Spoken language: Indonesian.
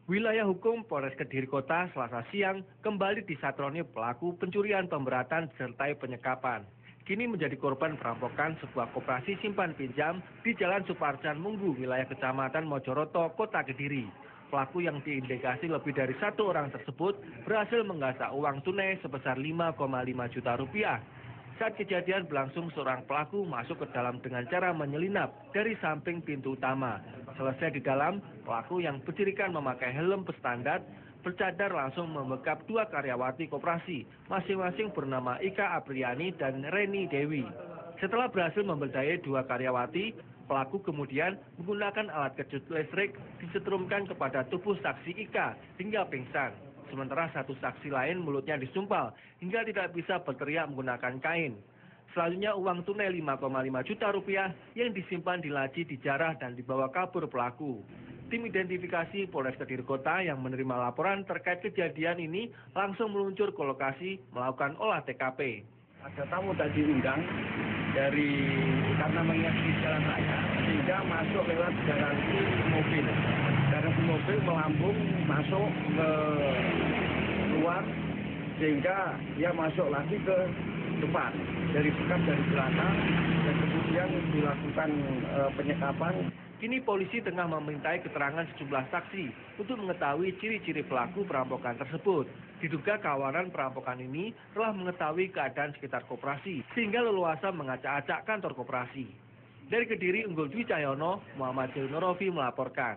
Wilayah hukum Polres Kediri Kota Selasa siang kembali disatroni pelaku pencurian pemberatan disertai penyekapan. Kini menjadi korban perampokan sebuah koperasi simpan pinjam di Jalan Suparjan Munggu, wilayah Kecamatan Mojoroto, Kota Kediri. Pelaku yang diindikasi lebih dari satu orang tersebut berhasil menggasak uang tunai sebesar 5,5 juta rupiah. Saat kejadian berlangsung, seorang pelaku masuk ke dalam dengan cara menyelinap dari samping pintu utama. Selesai di dalam, pelaku yang bercirikan memakai helm berstandar bercadar langsung membekap dua karyawati koperasi, masing-masing bernama Ika Apriani dan Reni Dewi. Setelah berhasil memberdayai dua karyawati, pelaku kemudian menggunakan alat kejut listrik disetrumkan kepada tubuh saksi Ika hingga pingsan. Sementara satu saksi lain mulutnya disumpal hingga tidak bisa berteriak menggunakan kain. Selanjutnya uang tunai 5,5 juta rupiah yang disimpan di laci dijarah dan dibawa kabur pelaku. Tim identifikasi Polres Kediri Kota yang menerima laporan terkait kejadian ini langsung meluncur ke lokasi melakukan olah TKP. Ada tamu tadi diundang karena mengerti jalan raya sehingga masuk lewat garansi mobil. Garansi mobil melambung masuk ke luar sehingga dia masuk lagi ke depan dari belakang dan kemudian dilakukan penyekapan. Kini polisi tengah memintai keterangan sejumlah saksi untuk mengetahui ciri-ciri pelaku perampokan tersebut. Diduga kawanan perampokan ini telah mengetahui keadaan sekitar koperasi sehingga leluasa mengacak-acak kantor koperasi. Dari Kediri, Unggul Dwi Cahyono, Muhammad Norofi melaporkan.